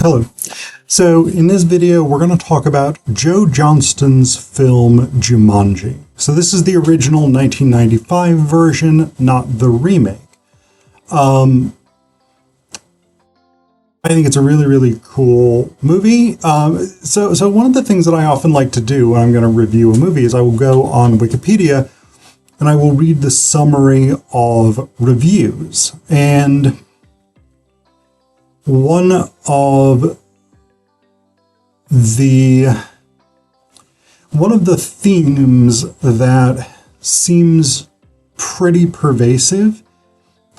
Hello. So in this video, we're going to talk about Joe Johnston's film Jumanji. So this is the original 1995 version, not the remake. I think it's a really, really cool movie. So one of the things that I often like to do when I'm going to review a movie is I will go on Wikipedia and I will read the summary of reviews. And one of the themes that seems pretty pervasive,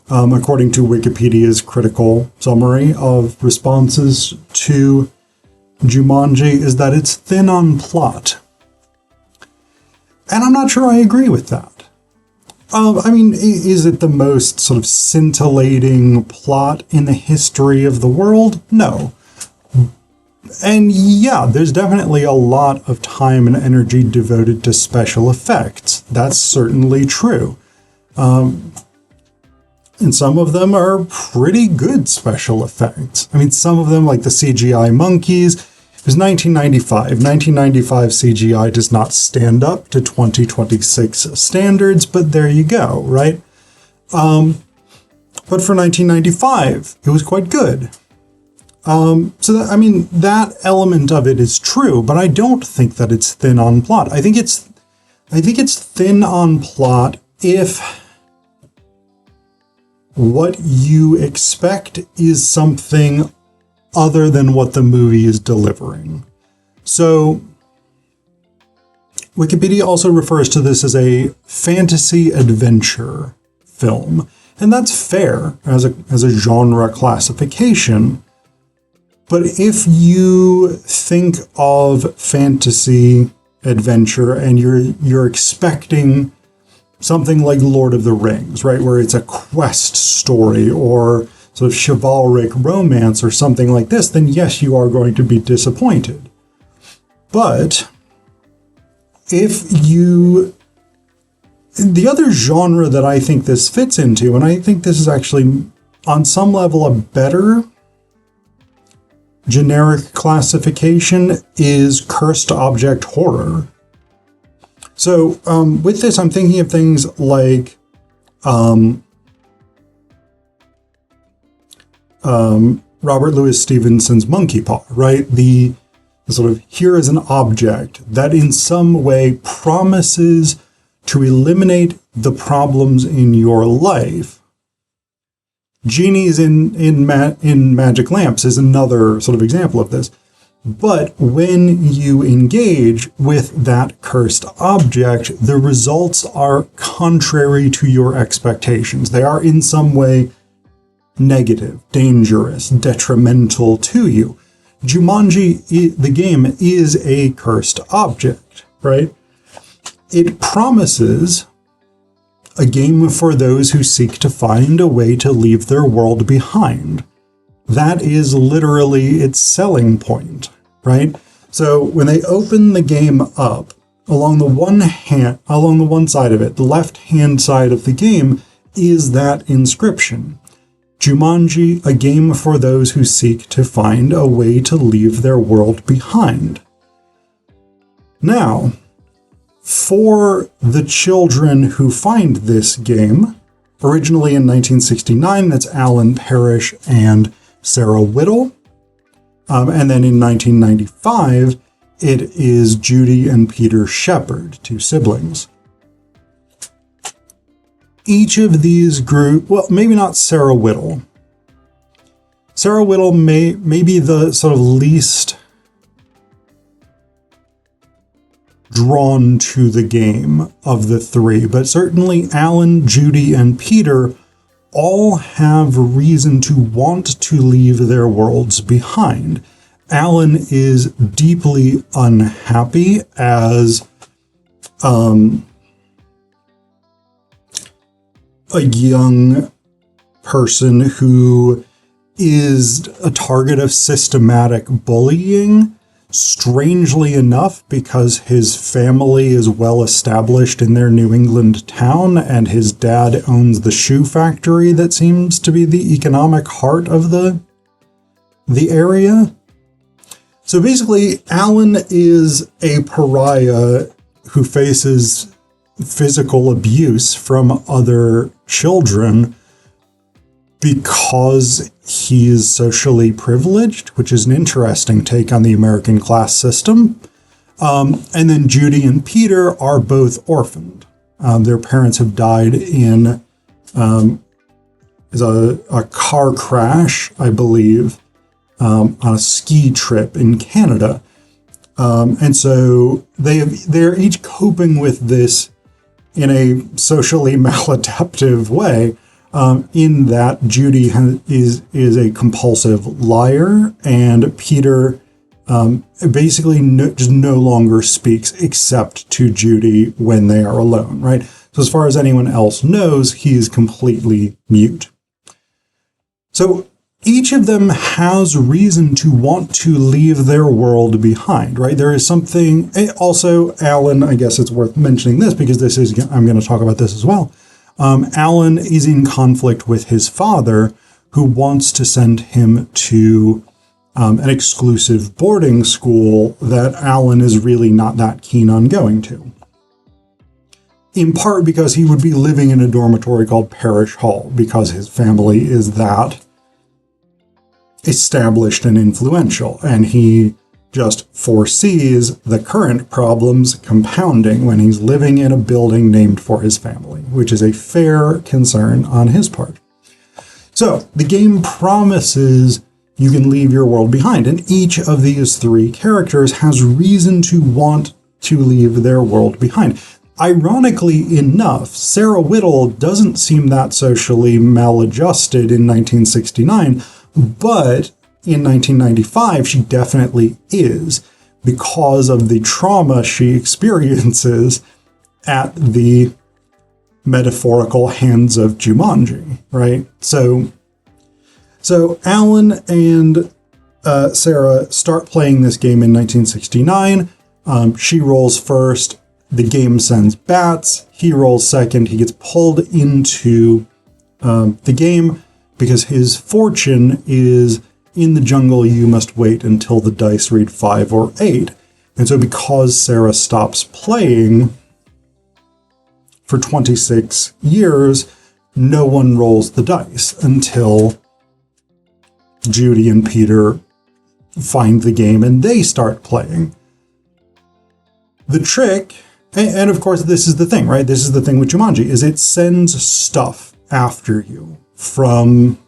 according to Wikipedia's critical summary of responses to Jumanji, is that it's thin on plot. And I'm not sure I agree with that. Is it the most sort of scintillating plot in the history of the world? No. And yeah, there's definitely a lot of time and energy devoted to special effects. That's certainly true. And some of them are pretty good special effects. Some of them, like the CGI monkeys, it was 1995. 1995 CGI does not stand up to 2026 standards, but there you go, right? But for 1995, it was quite good. That element of it is true, but I don't think that it's thin on plot. I think it's thin on plot if what you expect is something other than what the movie is delivering. So Wikipedia also refers to this as a fantasy adventure film, and that's fair as a genre classification. But if you think of fantasy adventure and you're expecting something like Lord of the Rings, right, where it's a quest story or sort of chivalric romance or something like this, then yes, you are going to be disappointed. But the other genre that I think this fits into, and I think this is actually on some level a better generic classification, is cursed object horror. So with this, I'm thinking of things like Robert Louis Stevenson's Monkey Paw, right? The sort of, here is an object that in some way promises to eliminate the problems in your life. Genies in magic lamps is another sort of example of this. But when you engage with that cursed object, the results are contrary to your expectations. They are in some way negative, dangerous, detrimental to you. Jumanji, the game, is a cursed object, right? It promises a game for those who seek to find a way to leave their world behind. That is literally its selling point, right? So when they open the game up, along the one side of it, the left-hand side of the game, is that inscription. Jumanji, a game for those who seek to find a way to leave their world behind. Now, for the children who find this game, originally in 1969, that's Alan Parrish and Sarah Whittle. And then in 1995, it is Judy and Peter Shepard, two siblings. Each of these well, maybe not Sarah Whittle. Sarah Whittle may be the sort of least drawn to the game of the three, but certainly Alan, Judy, and Peter all have reason to want to leave their worlds behind. Alan is deeply unhappy as a young person who is a target of systematic bullying, strangely enough, because his family is well established in their New England town, and his dad owns the shoe factory that seems to be the economic heart of the the area. So basically, Alan is a pariah who faces physical abuse from other children because he is socially privileged, which is an interesting take on the American class system. And then Judy and Peter are both orphaned. Their parents have died in a car crash, I believe, on a ski trip in Canada. And so they're each coping with this in a socially maladaptive way, in that Judy is a compulsive liar, and Peter basically just no longer speaks except to Judy when they are alone, right? So as far as anyone else knows, he is completely mute. So each of them has reason to want to leave their world behind, right? There is something, also Alan, I guess it's worth mentioning this because I'm going to talk about this as well. Alan is in conflict with his father, who wants to send him to an exclusive boarding school that Alan is really not that keen on going to. In part because he would be living in a dormitory called Parish Hall, because his family is that established and influential, and he just foresees the current problems compounding when he's living in a building named for his family, which is a fair concern on his part. So the game promises you can leave your world behind, and each of these three characters has reason to want to leave their world behind. Ironically enough, Sarah Whittle doesn't seem that socially maladjusted in 1969, but in 1995, she definitely is, because of the trauma she experiences at the metaphorical hands of Jumanji, right? So Alan and Sarah start playing this game in 1969. She rolls first. The game sends bats. He rolls second. He gets pulled into the game because his fortune is, in the jungle, you must wait until the dice read 5 or 8. And so because Sarah stops playing for 26 years, no one rolls the dice until Judy and Peter find the game and they start playing. The trick, and of course this is the thing, right? This is the thing with Jumanji, is it sends stuff after you from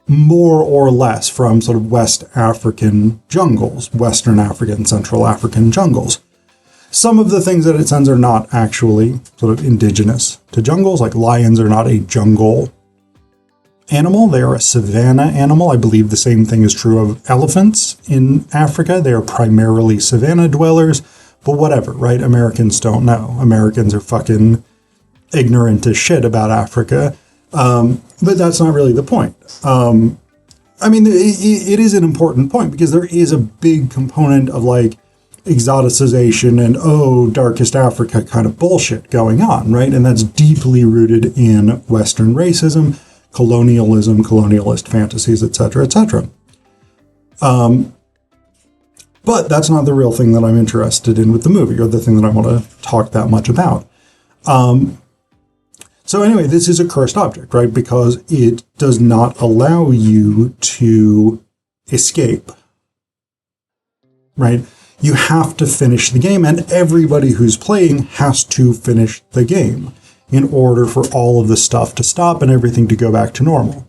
more or less from sort of West African jungles, Western African, Central African jungles. Some of the things that it sends are not actually sort of indigenous to jungles, like lions are not a jungle animal, they are a savanna animal. I believe the same thing is true of elephants in Africa. They are primarily savanna dwellers, but whatever, right? Americans don't know. Americans are fucking ignorant as shit about Africa. But that's not really the point. I mean, it is an important point because there is a big component of like exoticization and, darkest Africa kind of bullshit going on, right? And that's deeply rooted in Western racism, colonialism, colonialist fantasies, etc., etc. But that's not the real thing that I'm interested in with the movie, or the thing that I want to talk that much about. So anyway, this is a cursed object, right? Because it does not allow you to escape, right? You have to finish the game, and everybody who's playing has to finish the game in order for all of the stuff to stop and everything to go back to normal.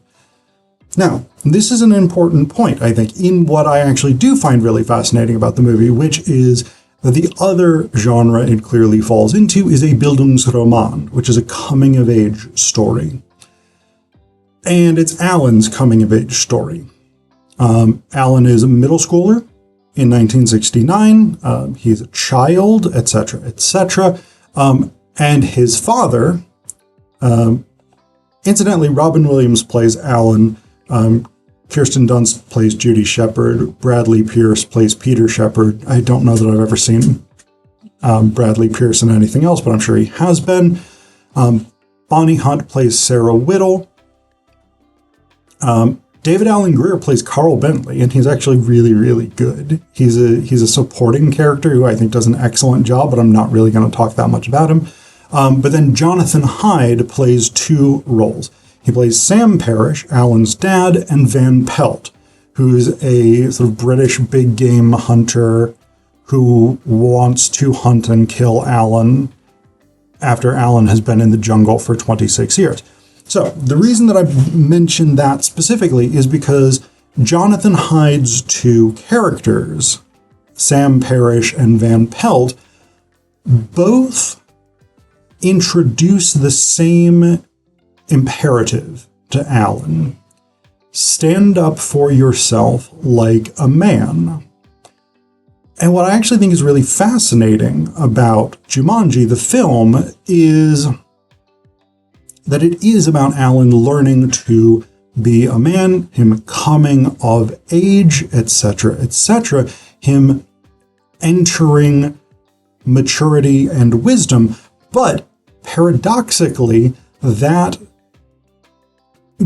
Now, this is an important point, I think, in what I actually do find really fascinating about the movie, which is that the other genre it clearly falls into is a Bildungsroman, which is a coming-of-age story. And it's Alan's coming-of-age story. Alan is a middle schooler in 1969. He's a child, etc., etc. And his father, incidentally, Robin Williams plays Alan, Kirsten Dunst plays Judy Shepard, Bradley Pierce plays Peter Shepard. I don't know that I've ever seen Bradley Pierce in anything else, but I'm sure he has been. Bonnie Hunt plays Sarah Whittle. David Alan Grier plays Carl Bentley, and he's actually really, really good. He's a supporting character who I think does an excellent job, but I'm not really going to talk that much about him. But then Jonathan Hyde plays two roles. He plays Sam Parrish, Alan's dad, and Van Pelt, who's a sort of British big game hunter who wants to hunt and kill Alan after Alan has been in the jungle for 26 years. So the reason that I mentioned that specifically is because Jonathan Hyde's two characters, Sam Parrish and Van Pelt, both introduce the same imperative to Alan. Stand up for yourself like a man. And what I actually think is really fascinating about Jumanji, the film, is that it is about Alan learning to be a man, him coming of age, etc., him entering maturity and wisdom. But paradoxically, that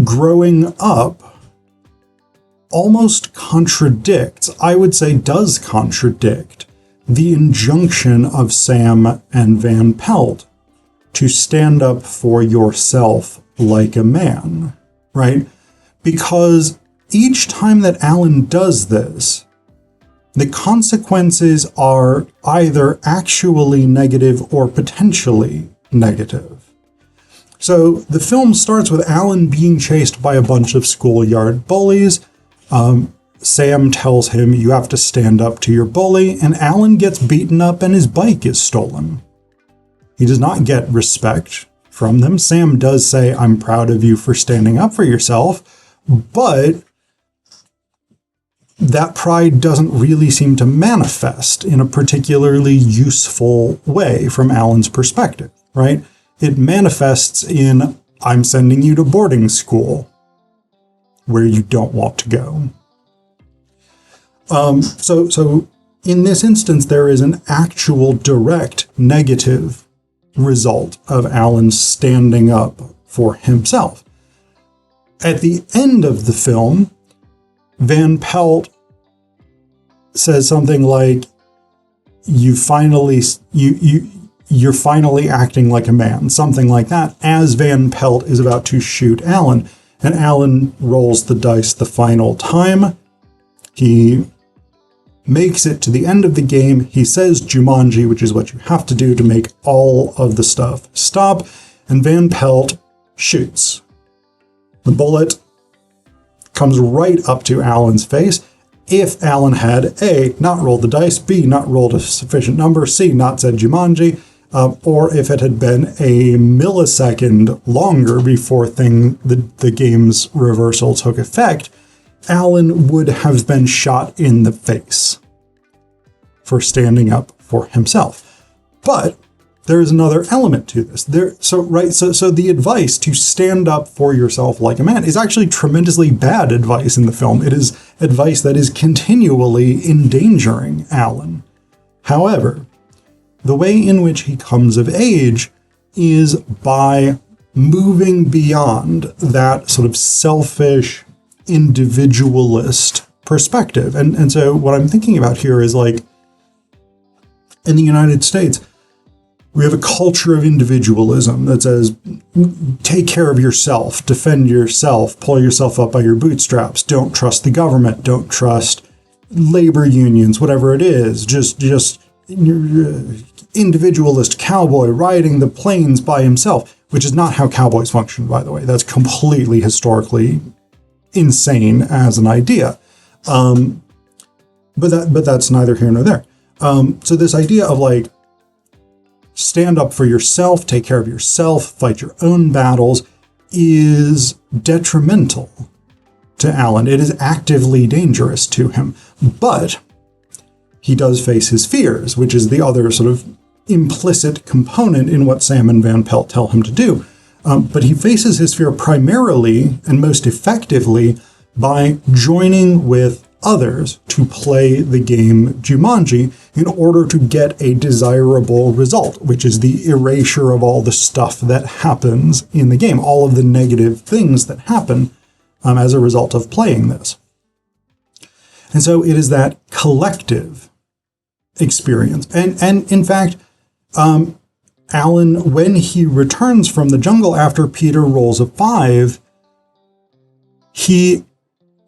growing up almost contradicts, I would say does contradict, the injunction of Sam and Van Pelt to stand up for yourself like a man, right? Because each time that Alan does this, the consequences are either actually negative or potentially negative. So the film starts with Alan being chased by a bunch of schoolyard bullies. Sam tells him, you have to stand up to your bully, and Alan gets beaten up and his bike is stolen. He does not get respect from them. Sam does say, I'm proud of you for standing up for yourself, but that pride doesn't really seem to manifest in a particularly useful way from Alan's perspective, right? It manifests in, I'm sending you to boarding school where you don't want to go. So in this instance, there is an actual direct negative result of Alan standing up for himself. At the end of the film, Van Pelt says something like, you're finally acting like a man, something like that, as Van Pelt is about to shoot Alan. And Alan rolls the dice the final time. He makes it to the end of the game. He says Jumanji, which is what you have to do to make all of the stuff stop. And Van Pelt shoots. The bullet comes right up to Alan's face. If Alan had A, not rolled the dice, B, not rolled a sufficient number, C, not said Jumanji, or if it had been a millisecond longer before the game's reversal took effect, Alan would have been shot in the face for standing up for himself. But there is another element to this. So the advice to stand up for yourself like a man is actually tremendously bad advice in the film. It is advice that is continually endangering Alan. However, the way in which he comes of age is by moving beyond that sort of selfish, individualist perspective. And so what I'm thinking about here is, like, in the United States, we have a culture of individualism that says, take care of yourself, defend yourself, pull yourself up by your bootstraps, don't trust the government, don't trust labor unions, whatever it is, just individualist cowboy riding the plains by himself, which is not how cowboys function, by the way. That's completely historically insane as an idea. But that's neither here nor there. So this idea of, like, stand up for yourself, take care of yourself, fight your own battles, is detrimental to Alan. It is actively dangerous to him. But he does face his fears, which is the other sort of implicit component in what Sam and Van Pelt tell him to do. But he faces his fear primarily and most effectively by joining with others to play the game Jumanji in order to get a desirable result, which is the erasure of all the stuff that happens in the game, all of the negative things that happen as a result of playing this. And so it is that collective experience. And in fact, Alan, when he returns from the jungle after Peter rolls a 5, he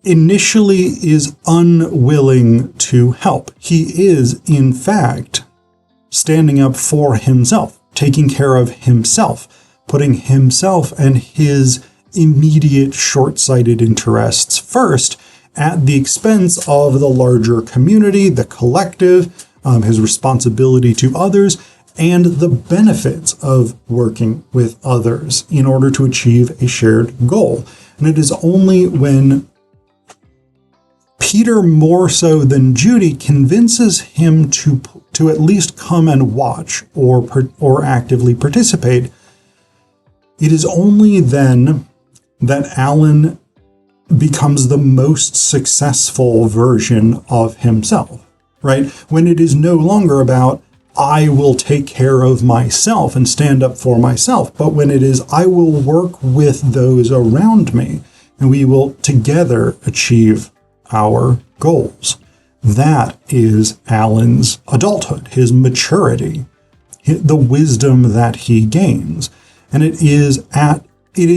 initially is unwilling to help. He is, in fact, standing up for himself, taking care of himself, putting himself and his immediate short-sighted interests first at the expense of the larger community, the collective, his responsibility to others, and the benefits of working with others in order to achieve a shared goal. And it is only when Peter, more so than Judy, convinces him to at least come and watch or actively participate, it is only then that Alan becomes the most successful version of himself, right? When it is no longer about, I will take care of myself and stand up for myself, but when it is, I will work with those around me and we will together achieve our goals. That is Alan's adulthood, his maturity, the wisdom that he gains. And it is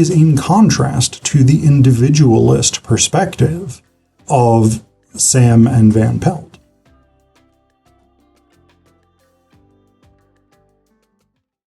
in contrast to the individualist perspective of Sam and Van Pelt.